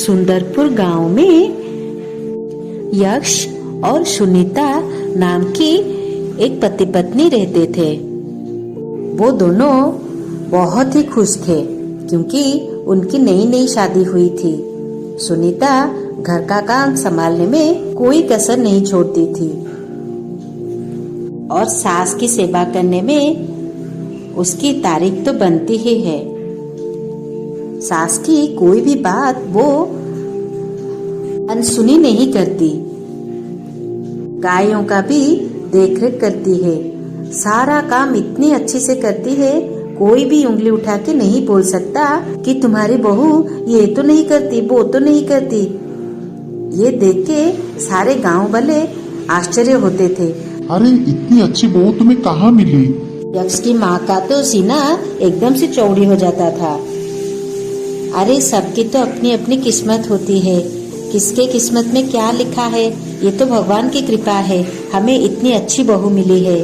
सुंदरपुर गांव में यक्ष और सुनीता नाम की एक पति पत्नी रहते थे। वो दोनों बहुत ही खुश थे क्योंकि उनकी नई नई शादी हुई थी। सुनीता घर का काम संभालने में कोई कसर नहीं छोड़ती थी और सास की सेवा करने में उसकी तारीफ तो बनती ही है। सास की कोई भी बात वो अनसुनी नहीं करती। गायों का भी देखरेख करती है। सारा काम इतनी अच्छे से करती है, कोई भी उंगली उठा के नहीं बोल सकता कि तुम्हारी बहू ये तो नहीं करती, वो तो नहीं करती। ये देख के सारे गांव वाले आश्चर्य होते थे। अरे इतनी अच्छी बहू तुम्हें कहाँ मिली? यक्ष की माँ का तो सीना एकदम से चौड़ी हो जाता था। अरे सबकी तो अपनी अपनी किस्मत होती है, किसके किस्मत में क्या लिखा है ये तो भगवान की कृपा है, हमें इतनी अच्छी बहू मिली है।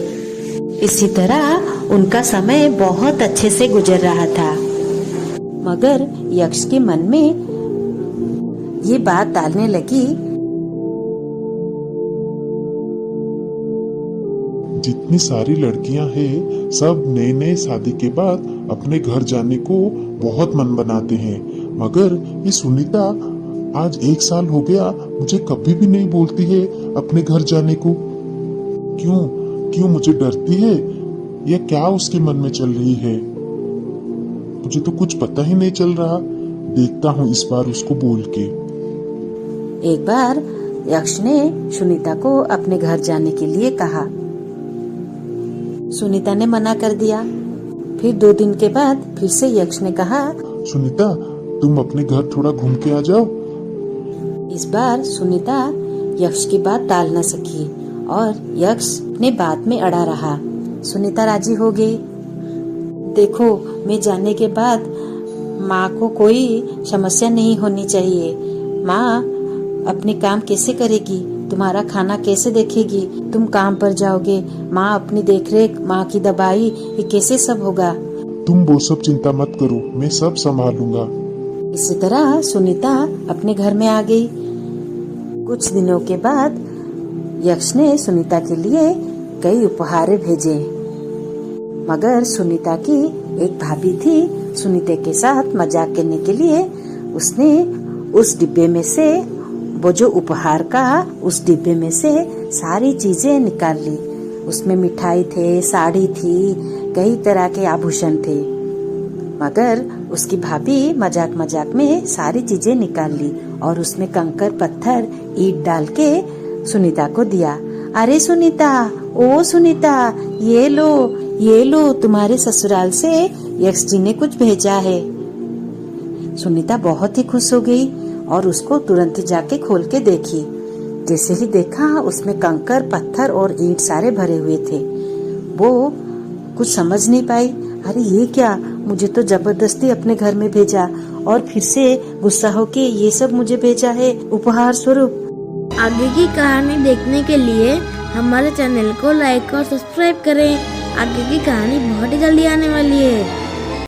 इसी तरह उनका समय बहुत अच्छे से गुजर रहा था। मगर यक्ष के मन में ये बात डालने लगी, जितनी सारी लड़कियां हैं सब नए नए शादी के बाद अपने घर जाने को बहुत मन बनाते हैं, मगर ये सुनीता आज 1 साल हो गया मुझे कभी भी नहीं बोलती है अपने घर जाने को। क्यों मुझे डरती है या क्या उसके मन में चल रही है? मुझे तो कुछ पता ही नहीं चल रहा। देखता हूँ इस बार उसको बोल के। एक बार यक्ष ने सुनीता को अपने घर जाने के लिए कहा। सुनीता ने मना कर दिया। फिर 2 दिन के बाद फिर से यक्ष ने कहा, सुनीता तुम अपने घर थोड़ा घूम के आ जाओ। इस बार सुनीता यक्ष की बात टाल न सकी और यक्ष अपने बात में अड़ा रहा। सुनीता राजी हो गई। देखो, मैं जाने के बाद माँ को कोई समस्या नहीं होनी चाहिए। माँ अपने काम कैसे करेगी, तुम्हारा खाना कैसे देखेगी, तुम काम पर जाओगे, माँ अपनी देखरेख, माँ की दवाई, ये कैसे सब होगा। तुम वो सब चिंता मत करो, मैं सब संभालूंगा। इसी तरह सुनीता अपने घर में आ गई। कुछ दिनों के बाद यक्ष ने सुनीता के लिए कई उपहार भेजे, मगर सुनीता की एक भाभी थी। सुनीता के साथ मजाक करने के लिए उसने उस डिब्बे में से, वो जो उपहार का, उस डिब्बे में से सारी चीजें निकाल ली। उसमें मिठाई थे, साड़ी थी, कई तरह के आभूषण थे, मगर उसकी भाभी मजाक मजाक में सारी चीजें निकाल ली और उसमें कंकर पत्थर ईंट डाल के सुनीता को दिया। अरे सुनीता, ओ सुनीता, ये लो तुम्हारे ससुराल से यक्ष जी ने कुछ भेजा है। सुनीता बहुत ही खुश हो गई और उसको तुरंत ही जाके खोल के देखी। जैसे ही देखा उसमें कंकर पत्थर और ईंट सारे भरे हुए थे। वो कुछ समझ नहीं पाई। अरे ये क्या, मुझे तो जबरदस्ती अपने घर में भेजा और फिर से गुस्सा होके ये सब मुझे भेजा है उपहार स्वरूप। आगे की कहानी देखने के लिए हमारे चैनल को लाइक और सब्सक्राइब करें। आगे की कहानी बहुत ही जल्दी आने वाली है।